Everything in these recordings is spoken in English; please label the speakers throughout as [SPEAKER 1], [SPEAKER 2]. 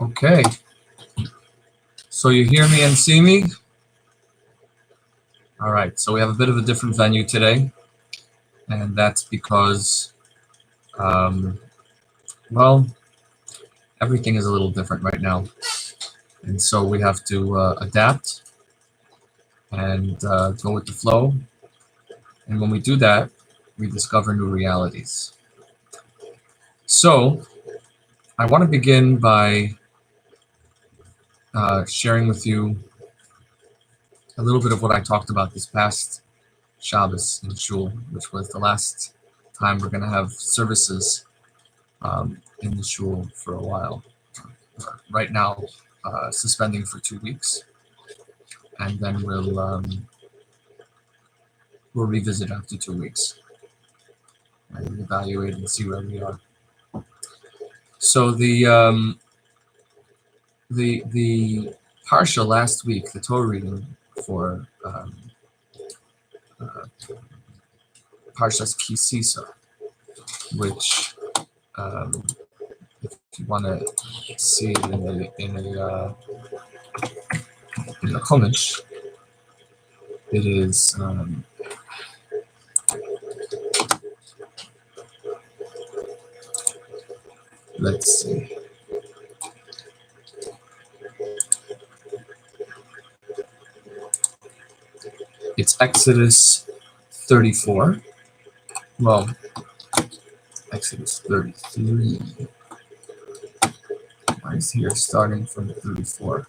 [SPEAKER 1] Okay, so you hear me and see me? All right, so we have a bit of a different venue today, and that's because, well, everything is a little different right now, and so we have to adapt and go with the flow, and when we do that, we discover new realities. So, I want to begin by sharing with you a little bit of what I talked about this past Shabbos in Shul, which was the last time we're going to have services in the Shul for a while. Right now, suspending for 2 weeks, and then we'll revisit after 2 weeks and evaluate and see where we are. So the parsha last week, the Torah reading for Parshas Kisisa, which if you want to see it in the Chumash, it is let's see. It's Exodus 34. Well, Exodus 33. Mine's here starting from 34.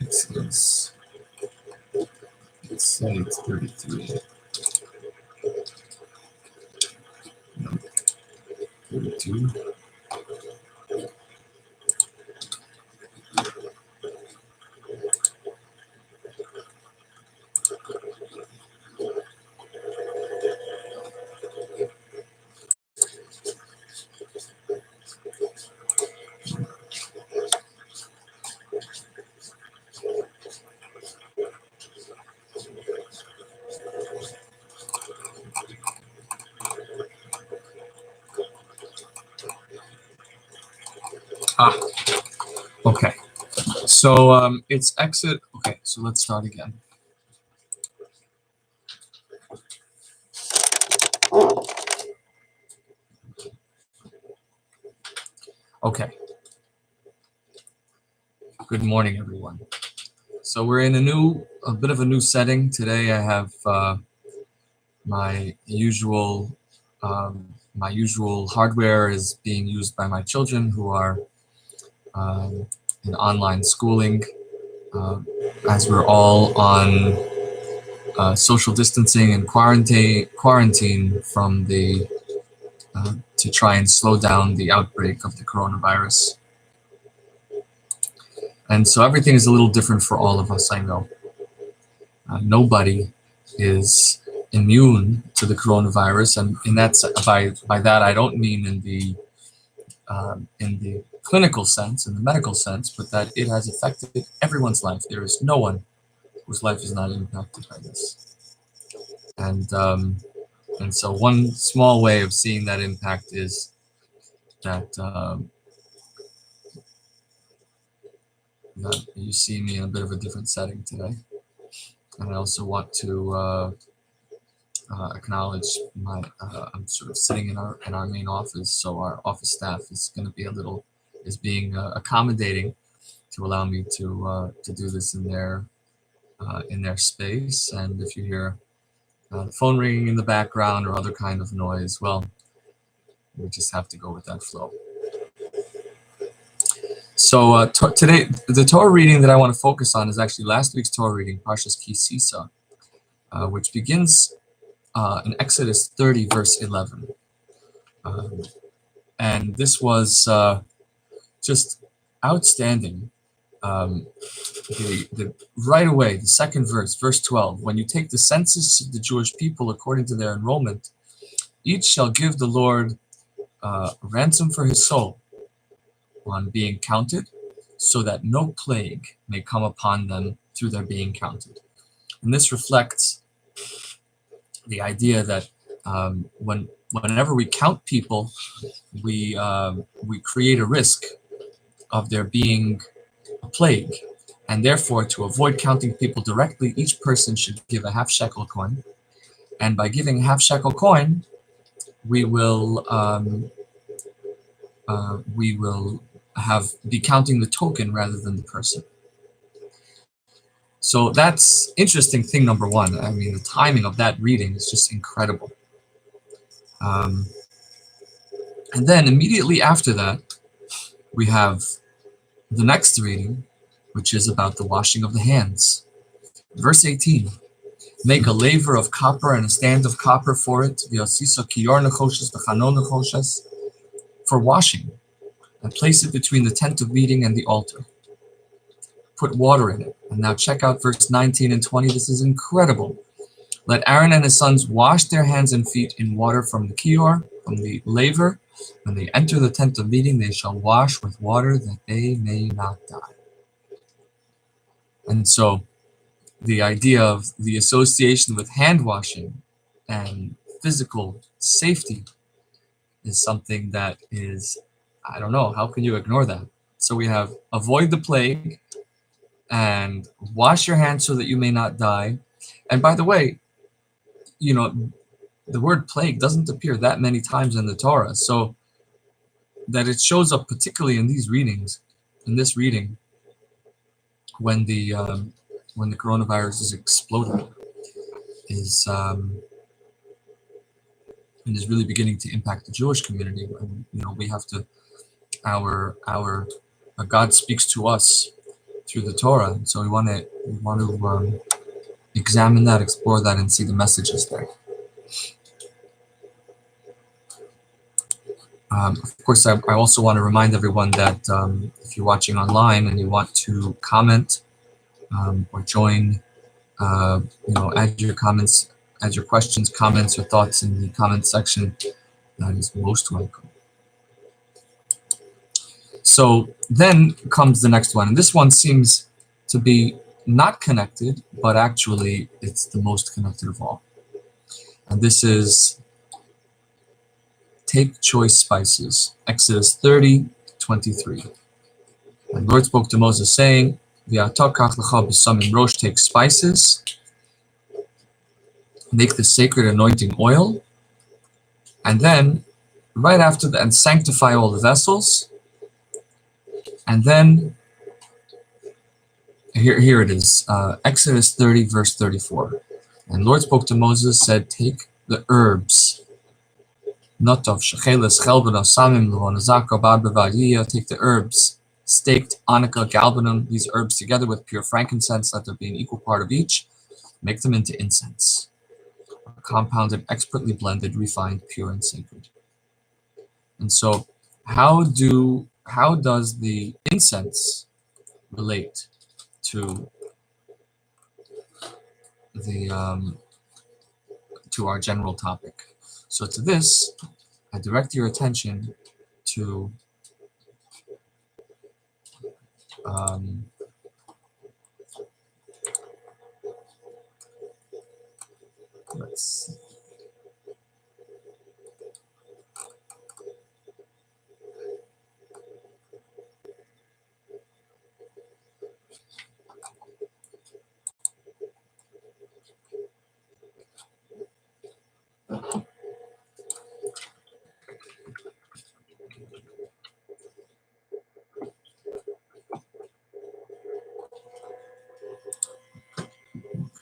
[SPEAKER 1] Exodus. Let's say it's 33. No, 32. Okay. So it's exit. Okay, so let's start again. Okay. Good morning, everyone. So we're in a bit of a new setting today. I have my usual hardware is being used by my children who are in online schooling, as we're all on social distancing and quarantine from the to try and slow down the outbreak of the coronavirus. And so everything is a little different for all of us, I know. Nobody is immune to the coronavirus, and by that I don't mean in the clinical sense, in the medical sense, but that it has affected everyone's life. There is no one whose life is not impacted by this. And so one small way of seeing that impact is that you see me in a bit of a different setting today. And I also want to acknowledge I'm sort of sitting in our main office, so our office staff is going to be being accommodating to allow me to do this in their space. And if you hear the phone ringing in the background or other kind of noise, well, we just have to go with that flow. So today, the Torah reading that I want to focus on is actually last week's Torah reading, Parshas Kisisa, which begins in Exodus 30, verse 11. And this was just outstanding. Right away, the second verse, verse 12, when you take the census of the Jewish people according to their enrollment, Each shall give the Lord ransom for his soul on being counted, so that no plague may come upon them through their being counted. And this reflects the idea that whenever we count people, we create a risk of there being a plague, and therefore, to avoid counting people directly, each person should give a half shekel coin, and by giving a half shekel coin, we will be counting the token rather than the person. So that's interesting thing number one. I mean, the timing of that reading is just incredible. And then immediately after that, we have the next reading, which is about the washing of the hands. Verse 18, make a laver of copper and a stand of copper for it, for washing, and place it between the tent of meeting and the altar. Put water in it. And now check out verse 19 and 20. This is incredible. Let Aaron and his sons wash their hands and feet in water from the kior, from the laver. When they enter the tent of meeting, they shall wash with water that they may not die. And so the idea of the association with hand washing and physical safety is something that is, I don't know, how can you ignore that? So we have avoid the plague and wash your hands so that you may not die. And by the way, you know, the word plague doesn't appear that many times in the Torah, so that it shows up particularly in these readings, in this reading, when the coronavirus is exploding, is and is really beginning to impact the Jewish community. And, you know, we have to, our God speaks to us through the Torah, and so we want to examine that, explore that, and see the messages there. Of course, I also want to remind everyone that if you're watching online and you want to comment or join, add your comments, add your questions, comments, or thoughts in the comment section, that is most welcome. So then comes the next one, and this one seems to be not connected, but actually it's the most connected of all. And this is take choice spices, Exodus 30:23. And the Lord spoke to Moses saying, take spices, make the sacred anointing oil, and then right after that, and sanctify all the vessels. And then here it is, Exodus 30 verse 34. And the Lord spoke to Moses, said, take the herbs, notov, shecheles, chelbana, samim, levonazaka, badbavadiya, take the herbs, staked, onycha, galbanum, these herbs together with pure frankincense, let there be an equal part of each, make them into incense, compounded, expertly blended, refined, pure, and sacred. And so how does the incense relate to the to our general topic? So to this, I direct your attention to let's see.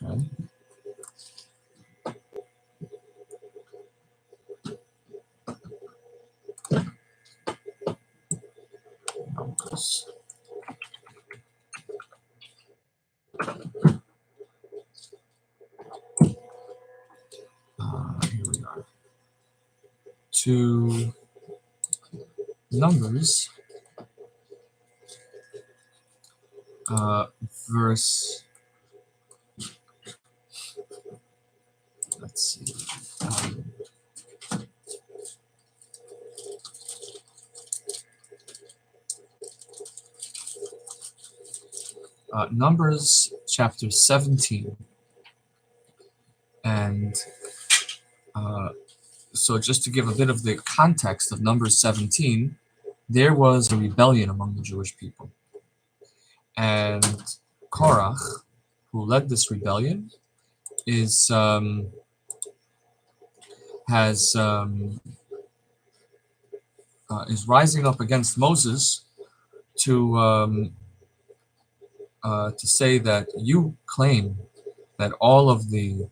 [SPEAKER 1] Okay. Numbers. Here we are. To Numbers, verse. Let's see. Numbers chapter 17. And so just to give a bit of the context of Numbers 17, there was a rebellion among the Jewish people. And Korach, who led this rebellion, is rising up against Moses to say that you claim that all of the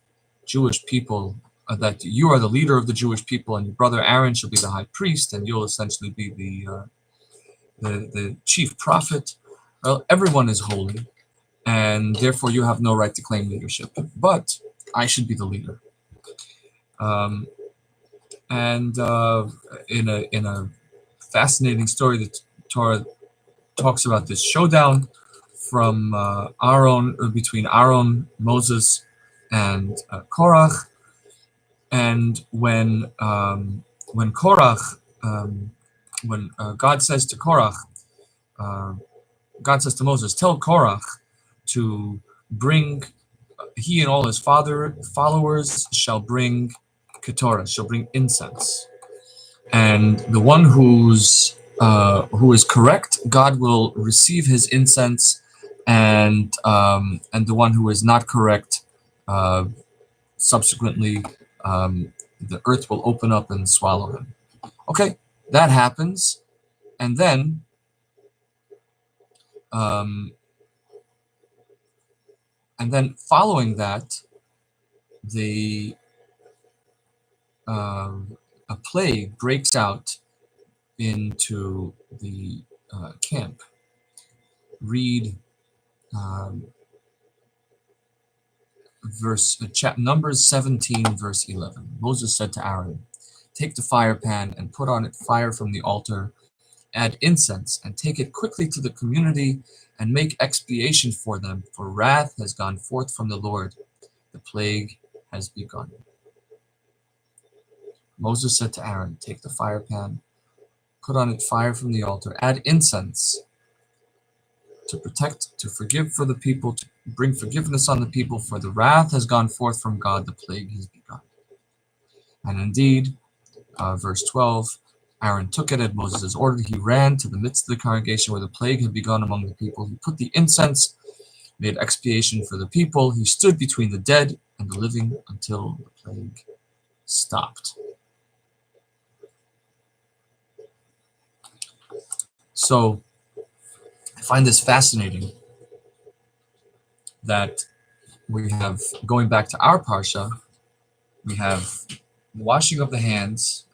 [SPEAKER 1] Jewish people, that you are the leader of the Jewish people, and your brother Aaron shall be the high priest, and you'll essentially be the chief prophet. Well, everyone is holy, and therefore you have no right to claim leadership. But I should be the leader. In a fascinating story, the Torah talks about this showdown from between Aaron, Moses, and Korach. And when Korach, God says to Korach, God says to Moses, tell Korach to bring, he and all his followers shall bring Torah, shall bring incense. And the one who is correct, God will receive his incense, and the one who is not correct, subsequently, the earth will open up and swallow him. Okay, that happens, and then following that, a plague breaks out into the camp. Read Numbers 17, verse 11. Moses said to Aaron, take the fire pan and put on it fire from the altar, add incense, and take it quickly to the community and make expiation for them, for wrath has gone forth from the Lord. The plague has begun. Moses said to Aaron, take the fire pan, put on it fire from the altar, add incense to protect, to forgive for the people, to bring forgiveness on the people, for the wrath has gone forth from God, the plague has begun. And indeed, verse 12, Aaron took it at Moses' order. He ran to the midst of the congregation where the plague had begun among the people. He put the incense, made expiation for the people. He stood between the dead and the living until the plague stopped. So I find this fascinating that we have, going back to our parsha, we have the washing of the hands,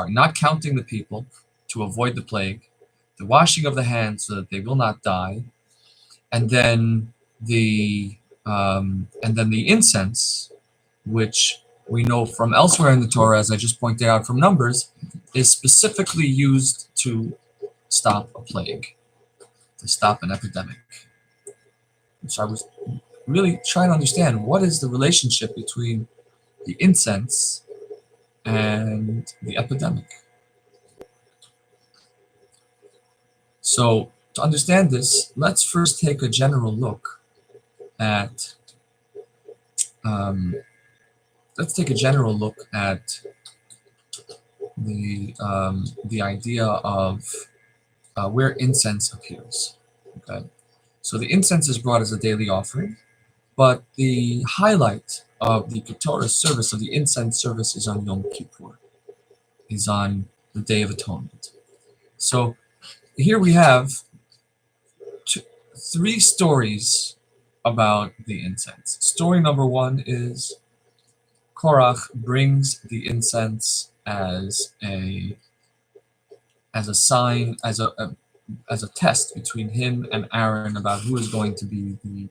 [SPEAKER 1] not counting the people to avoid the plague, the washing of the hands so that they will not die, and then the incense, which we know from elsewhere in the Torah, as I just pointed out from Numbers, is specifically used to stop a plague, to stop an epidemic. So I was really trying to understand, what is the relationship between the incense and the epidemic? So to understand this, let's first take a general look at the idea of where incense appears. Okay, so the incense is brought as a daily offering, but the highlight of the Torah service, of the incense service, is on Yom Kippur, is on the Day of Atonement. So here we have three stories about the incense. Story number one is Korach brings the incense as a sign, as a test between him and Aaron about who is going to be the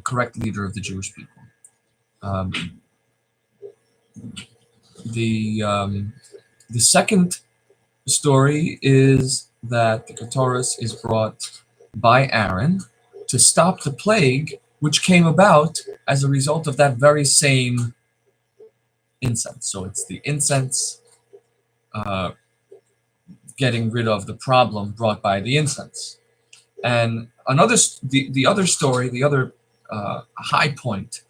[SPEAKER 1] correct leader of the Jewish people. The second story is that the Ketoris is brought by Aaron to stop the plague, which came about as a result of that very same incense. So it's the incense getting rid of the problem brought by the incense. And the other story, the other high point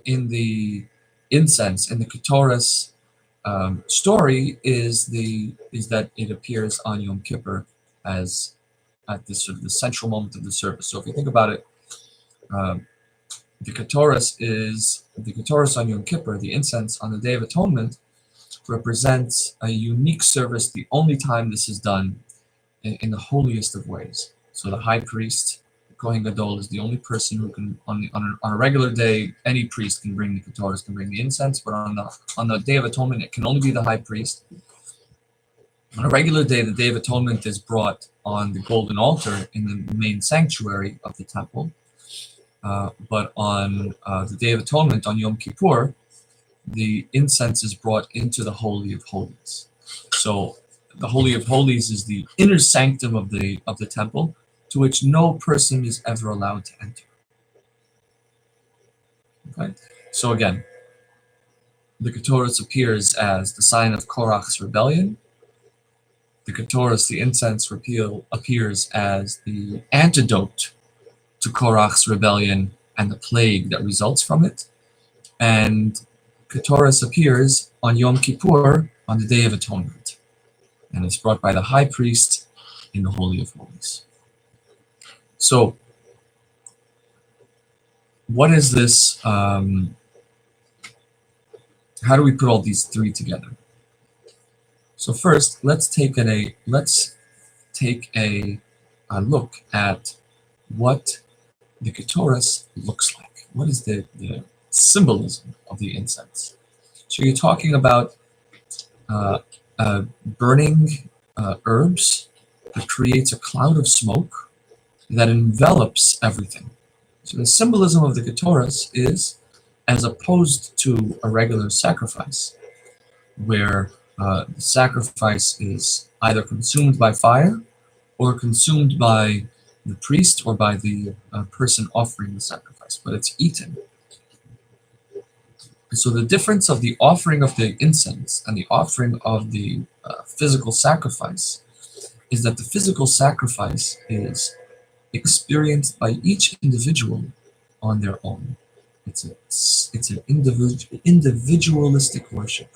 [SPEAKER 1] in the incense, in the Ketorah's story, is that it appears on Yom Kippur as at this sort of the central moment of the service. So if you think about it, the Ketorah's on Yom Kippur, the incense on the Day of Atonement, represents a unique service, the only time this is done in the holiest of ways. So the high priest, the Kohen Gadol, is the only person who can, on a regular day, any priest can bring the Ketorahs, can bring the incense, but on the Day of Atonement, it can only be the high priest. On a regular day, the Day of Atonement is brought on the golden altar in the main sanctuary of the temple. But on the Day of Atonement, on Yom Kippur, the incense is brought into the Holy of Holies. So the Holy of Holies is the inner sanctum of the temple, to which no person is ever allowed to enter. Okay? So again, the Ketorah appears as the sign of Korach's rebellion. The Ketorah, the incense appears as the antidote to Korach's rebellion and the plague that results from it. And Ketorah appears on Yom Kippur, on the Day of Atonement. And it's brought by the high priest in the Holy of Holies. So, what is this? How do we put all these three together? So first, let's take a look at what the Ketorah looks like. What is the symbolism of the incense? So you're talking about burning herbs that creates a cloud of smoke that envelops everything. So the symbolism of the Ketorah is, as opposed to a regular sacrifice, where the sacrifice is either consumed by fire or consumed by the priest or by the person offering the sacrifice, but it's eaten. So the difference of the offering of the incense and the offering of the physical sacrifice is that the physical sacrifice is experienced by each individual on their own. It's an individualistic worship,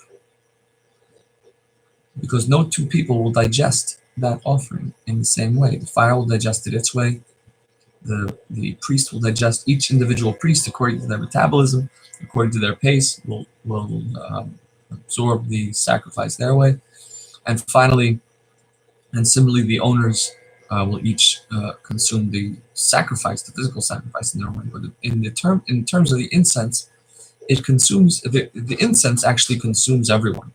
[SPEAKER 1] because no two people will digest that offering in the same way. The fire will digest it its way. The priest will digest, each individual priest according to their metabolism, according to their pace, will absorb the sacrifice their way. And finally, and similarly, the owners will each consume the sacrifice, the physical sacrifice in their way. But in terms of the incense, it consumes, the incense actually consumes everyone.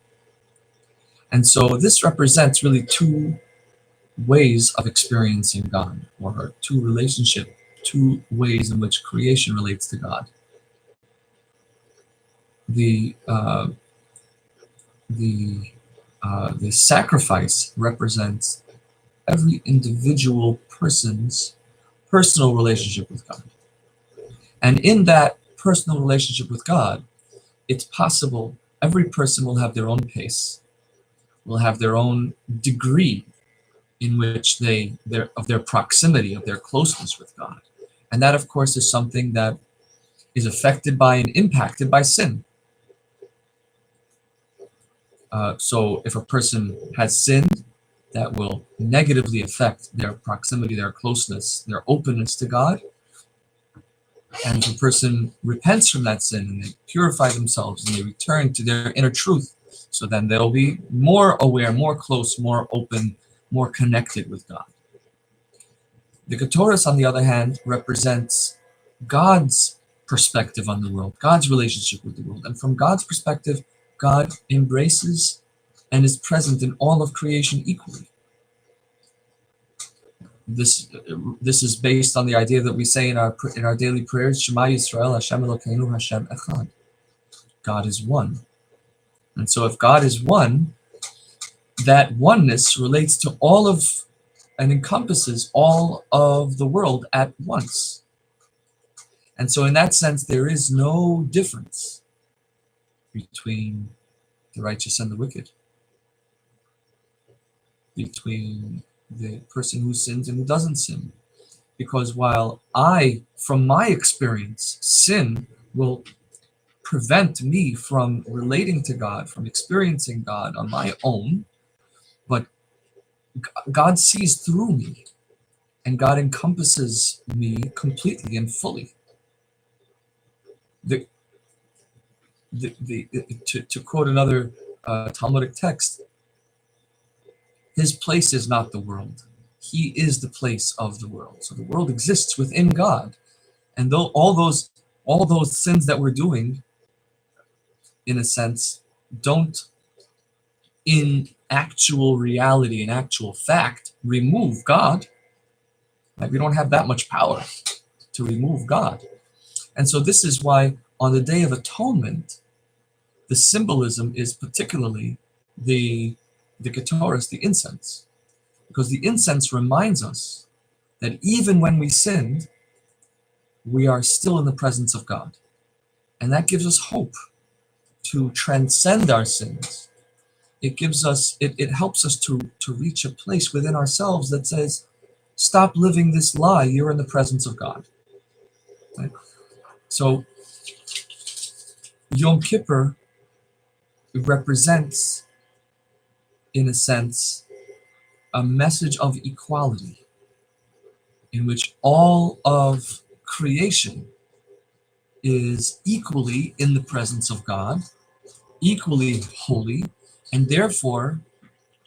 [SPEAKER 1] And so this represents really two ways of experiencing God, or two ways in which creation relates to God. The sacrifice represents every individual person's personal relationship with God. And in that personal relationship with God, it's possible every person will have their own pace, will have their own degree in which of their proximity, of their closeness with God. And that, of course, is something that is affected by and impacted by sin. So if a person has sinned, that will negatively affect their proximity, their closeness, their openness to God. And if a person repents from that sin and they purify themselves and they return to their inner truth, so then they'll be more aware, more close, more open, more connected with God. The Ketorah, on the other hand, represents God's perspective on the world, God's relationship with the world. And from God's perspective, God embraces and is present in all of creation equally. This is based on the idea that we say in our daily prayers, Shema Yisrael, Hashem Elokeinu, Hashem Echad. God is one. And so if God is one, that oneness relates to all of and encompasses all of the world at once. And so in that sense, there is no difference between the righteous and the wicked, between the person who sins and who doesn't sin, Because while from my experience, sin will prevent me from relating to God, from experiencing God on my own, but God sees through me, and God encompasses me completely and fully. The, to quote another Talmudic text, his place is not the world. He is the place of the world. So the world exists within God. And though all those sins that we're doing, in a sense, don't in actual reality, in actual fact, remove God. Like, we don't have that much power to remove God. And so this is why on the Day of Atonement, the symbolism is particularly the Ketores, the incense. Because the incense reminds us that even when we sinned, we are still in the presence of God. And that gives us hope to transcend our sins. It gives us, it helps us to reach a place within ourselves that says, stop living this lie, you're in the presence of God. Right? So Yom Kippur represents, in a sense, a message of equality in which all of creation is equally in the presence of God, equally holy, and therefore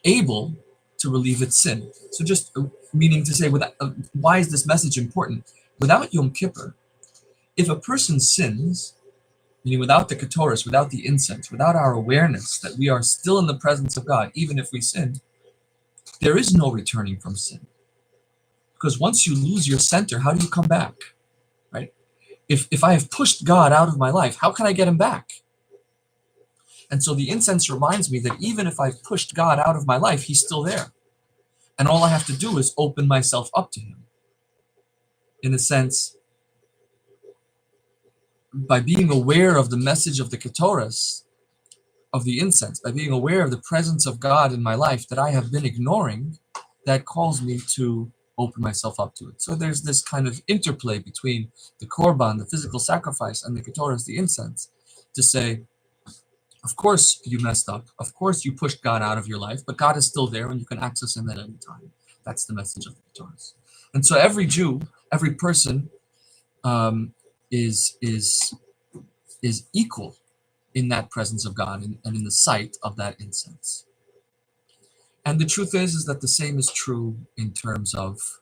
[SPEAKER 1] able to relieve its sin. So just meaning to say, why is this message important? Without Yom Kippur, if a person sins, meaning without the Ketores, without the incense, without our awareness that we are still in the presence of God, even if we sin, there is no returning from sin. Because once you lose your center, how do you come back? Right? If I have pushed God out of my life, how can I get him back? And so the incense reminds me that even if I've pushed God out of my life, he's still there. And all I have to do is open myself up to him. In a sense, by being aware of the message of the Ketores, of the incense, by being aware of the presence of God in my life that I have been ignoring, that calls me to open myself up to it. So there's this kind of interplay between the korban, the physical sacrifice, and the Ketores, the incense, to say, of course you messed up. Of course you pushed God out of your life, but God is still there and you can access him at any time. That's the message of the Ketores. And so every Jew, every person is equal in that presence of God and in the sight of that incense. And the truth is that the same is true in terms of,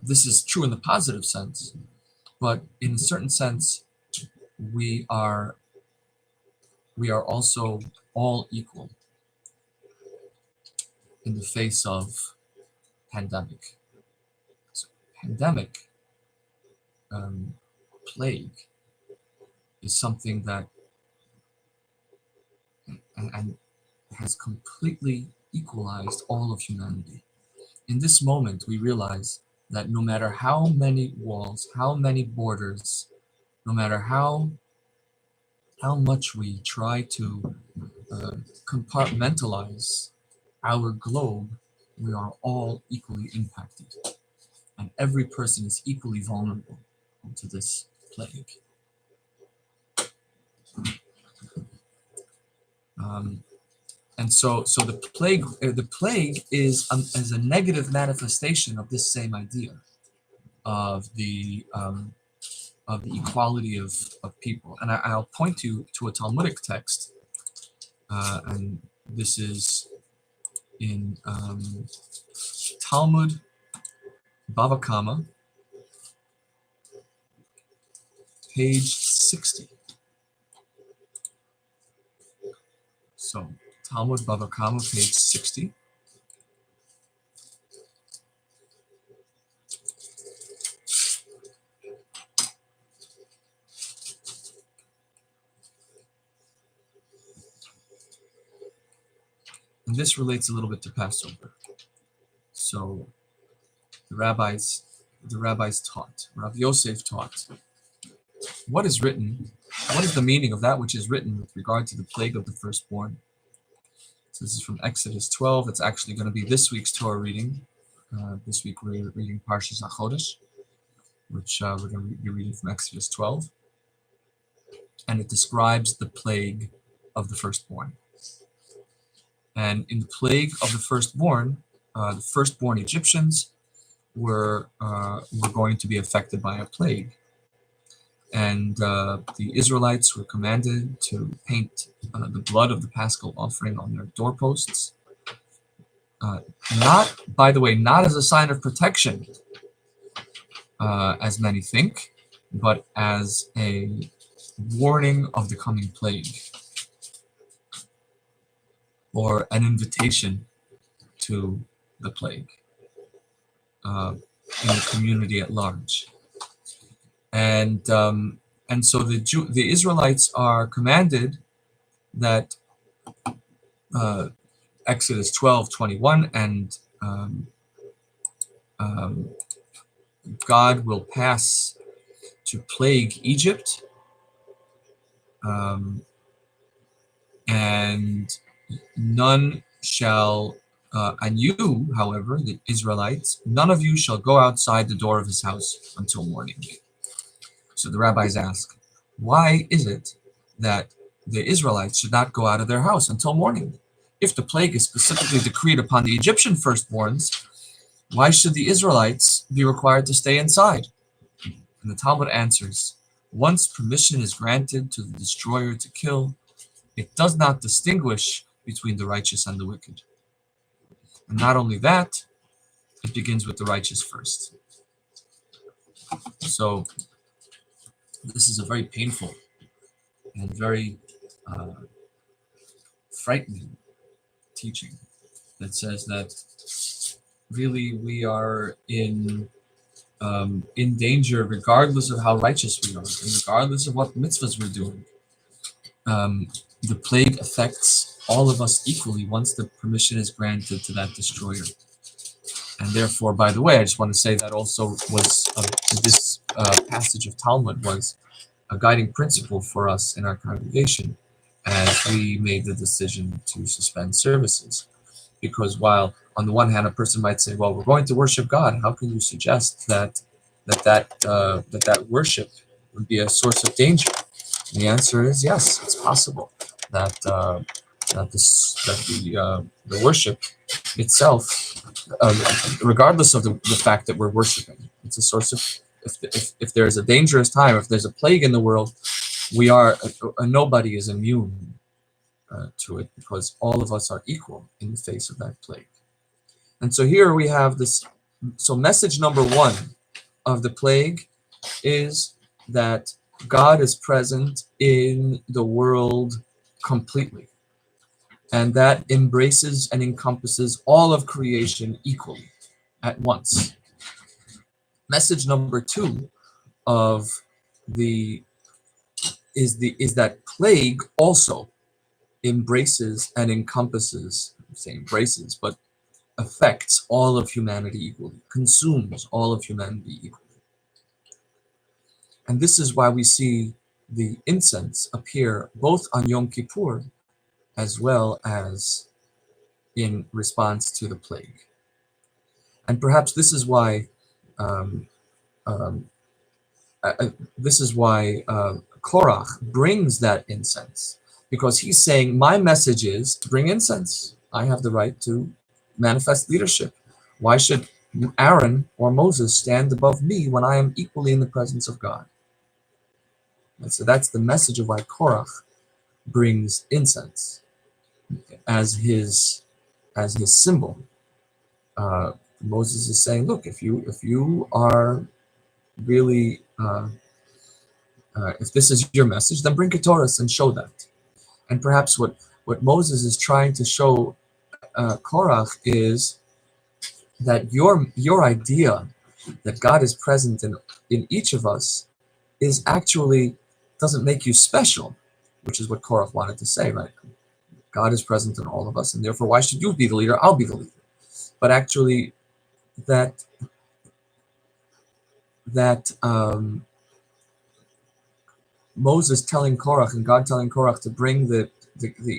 [SPEAKER 1] this is true in the positive sense, but in a certain sense, we are also all equal in the face of pandemic. So pandemic, plague, is something that and has completely equalized all of humanity. In this moment, we realize that no matter how many walls, how many borders, no matter how much we try to compartmentalize our globe, we are all equally impacted. And every person is equally vulnerable to this plague. And so the plague is a negative manifestation of this same idea of the equality of people. And I'll point you to a Talmudic text, and this is in Talmud Bava Kama, page 60. So Talmud Bava Kama, page 60. And this relates a little bit to Passover. So the rabbis taught, Rav Yosef taught, what is written, what is the meaning of that which is written with regard to the plague of the firstborn? So this is from Exodus 12. It's actually going to be this week's Torah reading, This week we're reading Parshas HaChodesh, which we're going to be reading from Exodus 12, and it describes the plague of the firstborn. And in the plague of the firstborn Egyptians were going to be affected by a plague, and the Israelites were commanded to paint the blood of the Paschal offering on their doorposts. Not, by the way, not as a sign of protection, as many think, but as a warning of the coming plague, or an invitation to the plague in the community at large. And so the Israelites are commanded that Exodus 12:21, and God will pass to plague Egypt, and none shall, and you, however, the Israelites, none of you shall go outside the door of his house until morning. So the rabbis ask, why is it that the Israelites should not go out of their house until morning? If the plague is specifically decreed upon the Egyptian firstborns, why should the Israelites be required to stay inside? And the Talmud answers, once permission is granted to the destroyer to kill, it does not distinguish between the righteous and the wicked. And not only that, it begins with the righteous first. So this is a very painful and very frightening teaching that says that really we are in danger regardless of how righteous we are, and regardless of what mitzvahs we're doing. The plague affects all of us equally once the permission is granted to that destroyer. And therefore, by the way, I just want to say that also was this passage of Talmud was a guiding principle for us in our congregation as we made the decision to suspend services. Because while on the one hand a person might say, well, we're going to worship God, how can you suggest that worship would be a source of danger? And the answer is yes, it's possible that the worship itself, regardless of the fact that we're worshiping, it's a source of, if there's a dangerous time, if there's a plague in the world, nobody is immune to it, because all of us are equal in the face of that plague. And so here we have this. So message number one of the plague is that God is present in the world completely, and that embraces and encompasses all of creation equally at once. Message number two of is that plague also embraces and encompasses, I'm saying embraces, but affects all of humanity equally, consumes all of humanity equally. And this is why we see the incense appear both on Yom Kippur as well as in response to the plague. And perhaps this is why Korach brings that incense, because he's saying, my message is bring incense. I have the right to manifest leadership. Why should Aaron or Moses stand above me when I am equally in the presence of God? And so that's the message of why Korach brings incense as his symbol. Moses is saying, look, if you are really if this is your message, then bring Torah and show that. And perhaps what Moses is trying to show Korach is that your idea that God is present in each of us is actually doesn't make you special, which is what Korach wanted to say, right? God is present in all of us, and therefore why should you be the leader? I'll be the leader. But actually that Moses telling Korach and God telling Korach to bring the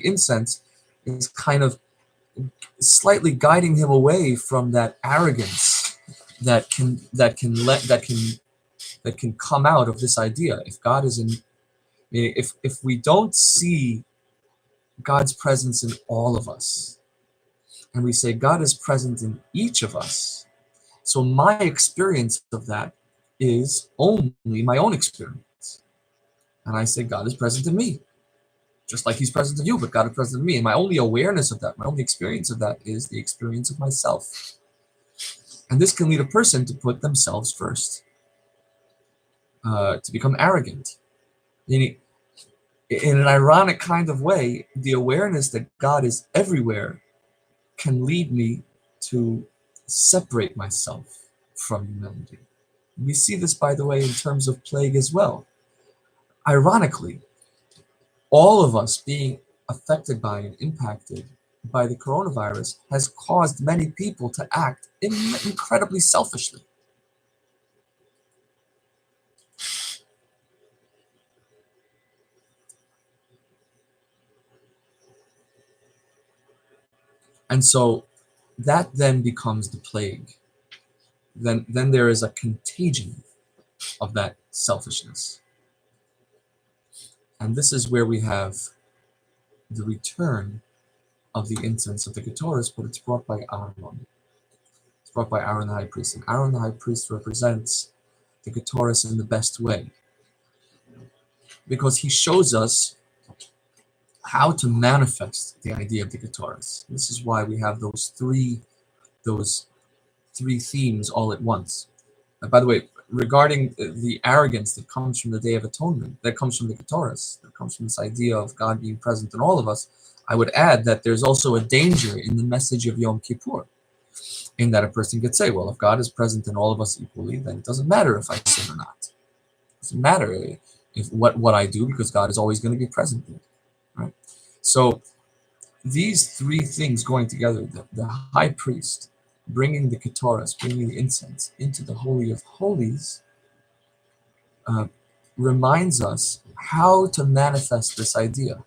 [SPEAKER 1] incense is kind of slightly guiding him away from that arrogance that can come out of this idea. If God is in, if we don't see God's presence in all of us, and we say God is present in each of us, so my experience of that is only my own experience, and I say God is present in me, just like He's present in you, but God is present in me, and my only awareness of that, my only experience of that, is the experience of myself. And this can lead a person to put themselves first, to become arrogant. Meaning, in an ironic kind of way, the awareness that God is everywhere can lead me to separate myself from humanity. We see this, by the way, in terms of plague as well. Ironically, all of us being affected by and impacted by the coronavirus has caused many people to act incredibly selfishly. And so that then becomes the plague. Then there is a contagion of that selfishness. And this is where we have the return of the incense of the Ketores, but it's brought by Aaron. It's brought by Aaron the high priest. And Aaron the high priest represents the Ketores in the best way, because he shows us how to manifest the idea of the Ketores. This is why we have those three themes all at once. And by the way, regarding the arrogance that comes from the Day of Atonement, that comes from the Ketores, that comes from this idea of God being present in all of us, I would add that there's also a danger in the message of Yom Kippur, in that a person could say, well, if God is present in all of us equally, then it doesn't matter if I sin or not. It doesn't matter if what I do, because God is always going to be present there, right? So these three things going together, the high priest bringing the Ketores, bringing the incense into the Holy of Holies, reminds us how to manifest this idea.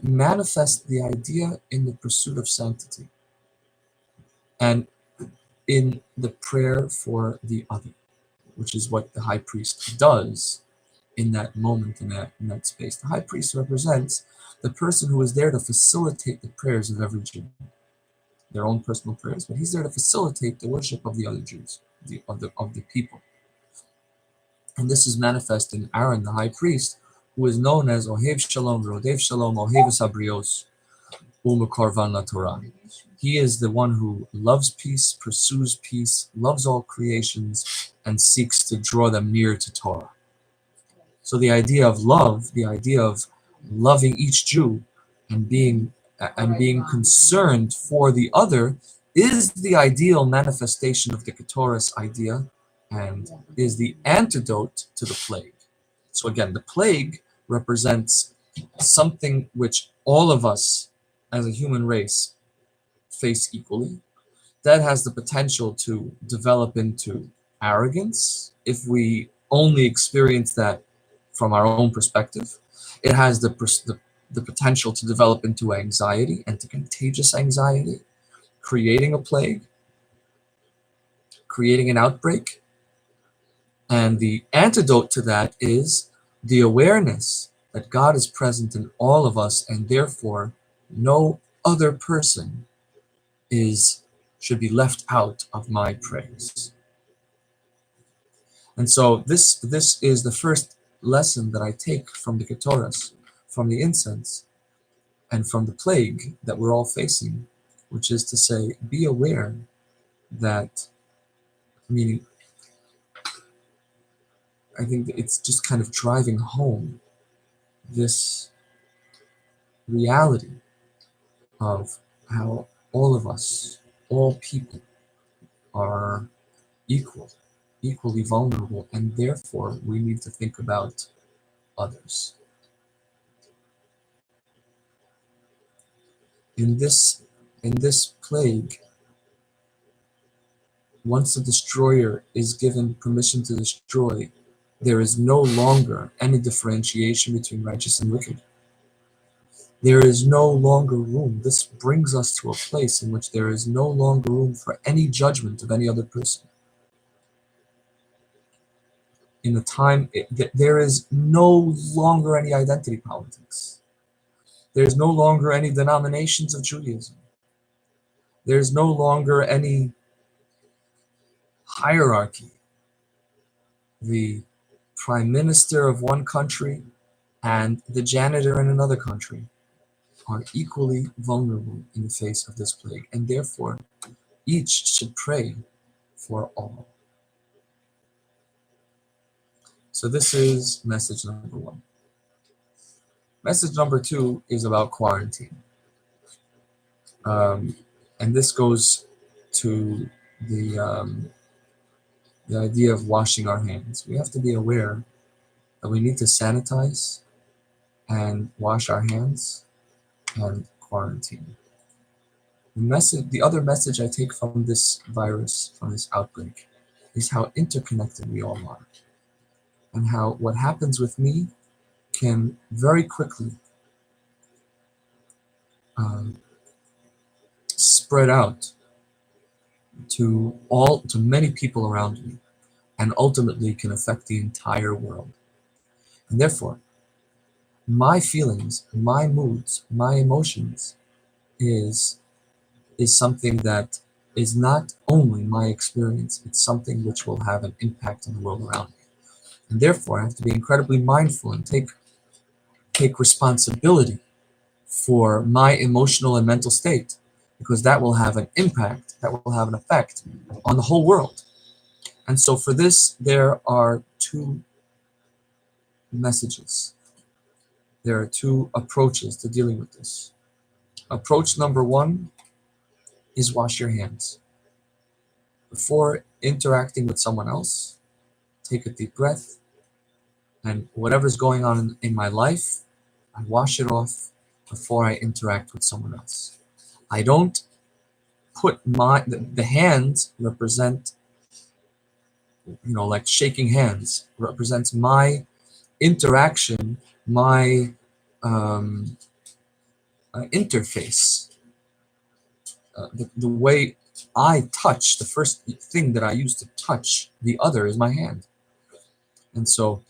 [SPEAKER 1] Manifest the idea in the pursuit of sanctity and in the prayer for the other, which is what the high priest does in that moment, in that space. The high priest represents the person who is there to facilitate the prayers of every Jew, their own personal prayers, but he's there to facilitate the worship of the other Jews, of the people. And this is manifest in Aaron, the high priest, who is known as Ohev Shalom, Rodev Shalom, Ohev Sabrios, Umakorvan La Torah. He is the one who loves peace, pursues peace, loves all creations, and seeks to draw them near to Torah. So the idea of love, the idea of loving each Jew and being concerned for the other, is the ideal manifestation of the Ketores idea and is the antidote to the plague. So again, the plague represents something which all of us as a human race face equally. That has the potential to develop into arrogance if we only experience that from our own perspective. It has the potential to develop into anxiety and to contagious anxiety, creating a plague, creating an outbreak. And the antidote to that is the awareness that God is present in all of us, and therefore no other person should be left out of my praise. And so this is the first lesson that I take from the Ketores, from the incense, and from the plague that we're all facing, which is to say, be aware that, meaning, I think that it's just kind of driving home this reality of how all of us, all people, are equally vulnerable, and therefore we need to think about others. In this plague, once the destroyer is given permission to destroy, there is no longer any differentiation between righteous and wicked. There is no longer room. This brings us to a place in which there is no longer room for any judgment of any other person. In a time, there is no longer any identity politics. There's no longer any denominations of Judaism. There's no longer any hierarchy. The prime minister of one country and the janitor in another country are equally vulnerable in the face of this plague, and therefore each should pray for all. So this is message number one. Message number two is about quarantine. And this goes to the idea of washing our hands. We have to be aware that we need to sanitize and wash our hands and quarantine. The other message I take from this virus, from this outbreak, is how interconnected we all are, and how what happens with me can very quickly spread out to many people around me, and ultimately can affect the entire world. And therefore, my feelings, my moods, my emotions is something that is not only my experience, it's something which will have an impact on the world around me. And therefore, I have to be incredibly mindful and take responsibility for my emotional and mental state, because that will have an impact, that will have an effect on the whole world. And so for this, there are two messages. There are two approaches to dealing with this. Approach number one is wash your hands. Before interacting with someone else, take a deep breath, and whatever's going on in my life, I wash it off before I interact with someone else. I don't put the hands represent, like shaking hands represents my interaction, my interface, the way I touch. The first thing that I use to touch the other is my hand. And so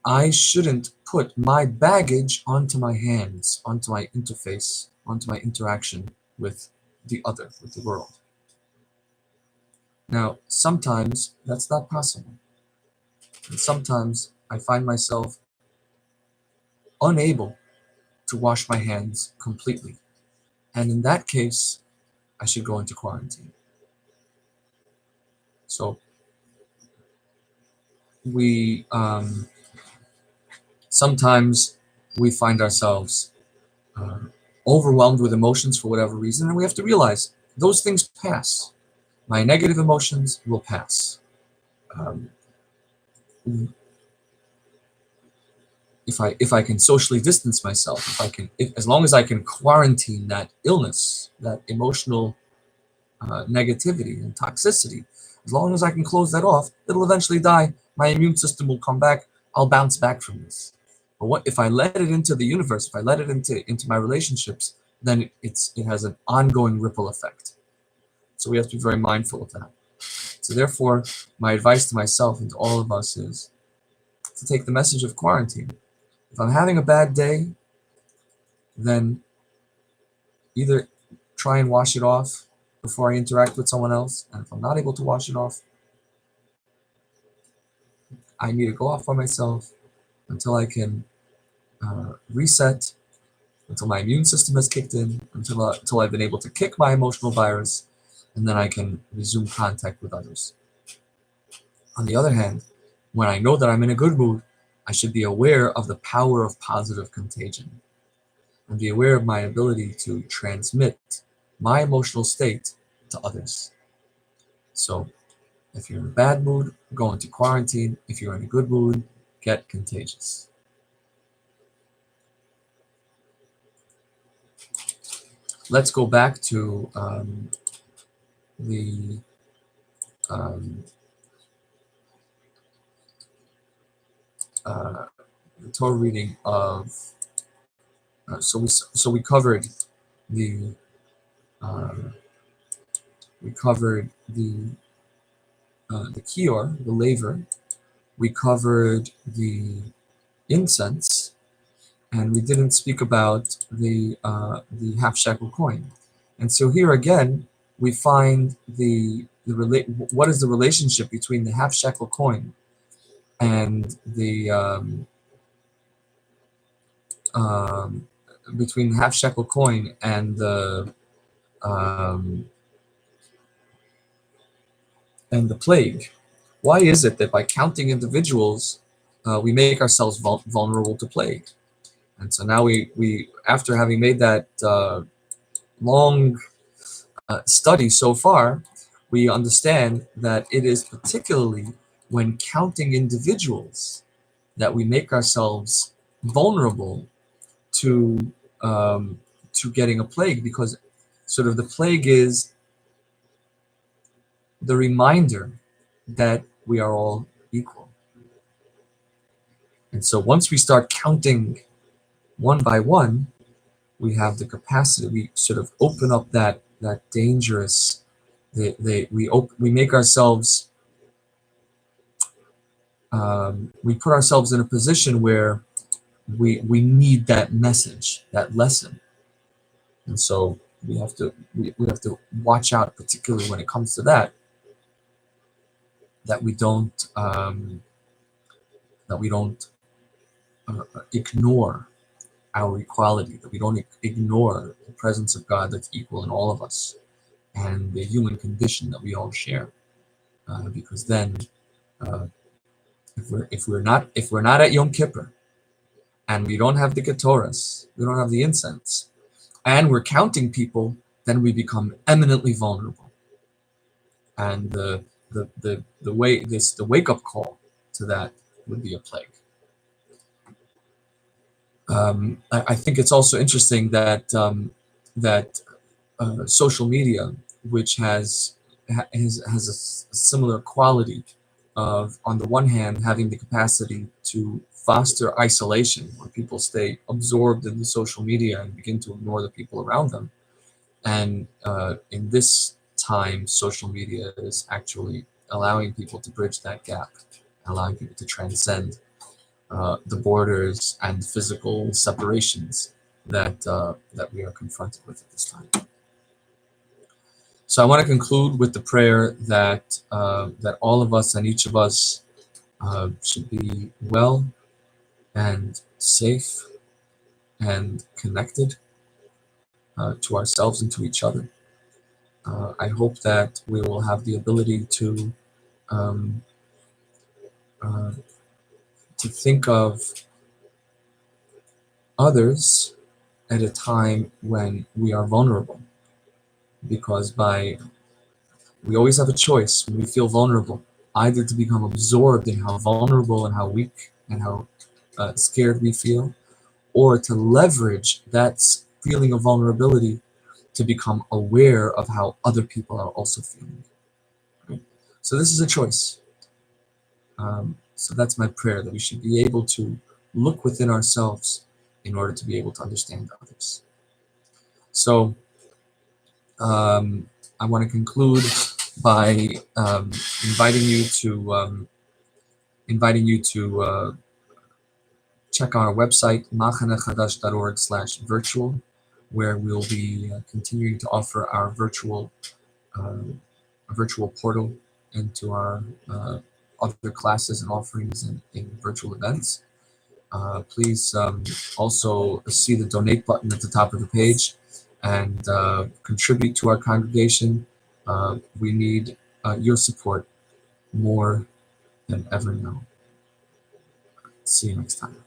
[SPEAKER 1] I shouldn't put my baggage onto my hands, onto my interface, onto my interaction with the other, with the world. Now, sometimes that's not possible. And sometimes I find myself unable to wash my hands completely. And in that case, I should go into quarantine. So we sometimes we find ourselves overwhelmed with emotions for whatever reason, and we have to realize those things pass. My negative emotions will pass. If I can socially distance myself, as long as I can quarantine that illness, that emotional negativity and toxicity, as long as I can close that off, it'll eventually die. My immune system will come back. I'll bounce back from this. But what if I let it into the universe? If I let it into my relationships, then it has an ongoing ripple effect. So we have to be very mindful of that. So therefore, my advice to myself and to all of us is to take the message of quarantine. If I'm having a bad day, then either try and wash it off before I interact with someone else. And if I'm not able to wash it off, I need to go off by myself until I can reset, until my immune system has kicked in, until I've been able to kick my emotional virus, and then I can resume contact with others. On the other hand, when I know that I'm in a good mood, I should be aware of the power of positive contagion and be aware of my ability to transmit my emotional state to others. So if you're in a bad mood, go into quarantine. If you're in a good mood, get contagious. Let's go back to the Torah reading of So we covered the the kior, the laver. We covered the incense, and we didn't speak about the half shekel coin. And so here again, we find what is the relationship between the half shekel coin and the between the half shekel coin and the plague. Why is it that by counting individuals, we make ourselves vulnerable to plague? And so now we after having made that long study so far, we understand that it is particularly when counting individuals that we make ourselves vulnerable to getting a plague, because sort of the plague is the reminder that we are all equal. And so once we start counting one by one, we have the capacity, we sort of open up that dangerous, we make ourselves, we put ourselves in a position where we need that message, that lesson. And so we have to watch out, particularly when it comes to that we don't ignore our equality, that we don't ignore the presence of God that's equal in all of us, and the human condition that we all share. Because then, if we're not at Yom Kippur, and we don't have the Ketoras, we don't have the incense, and we're counting people, then we become eminently vulnerable. And the wake up call to that would be a plague. I think it's also interesting that social media, which has a similar quality of, on the one hand, having the capacity to foster isolation, where people stay absorbed in the social media and begin to ignore the people around them. And in this time, social media is actually allowing people to bridge that gap, allowing people to transcend the borders and physical separations that we are confronted with at this time. So I want to conclude with the prayer that that all of us and each of us should be well and safe and connected to ourselves and to each other. I hope that we will have the ability to think of others at a time when we are vulnerable, because we always have a choice when we feel vulnerable, either to become absorbed in how vulnerable and how weak and how scared we feel, or to leverage that feeling of vulnerability to become aware of how other people are also feeling. Right? So this is a choice. So that's my prayer, that we should be able to look within ourselves in order to be able to understand others. So I want to conclude by inviting you to check our website, machanechadash.org/virtual, where we'll be continuing to offer our virtual portal into our other classes and offerings in virtual events. Please also see the donate button at the top of the page and contribute to our congregation. We need your support more than ever now. See you next time.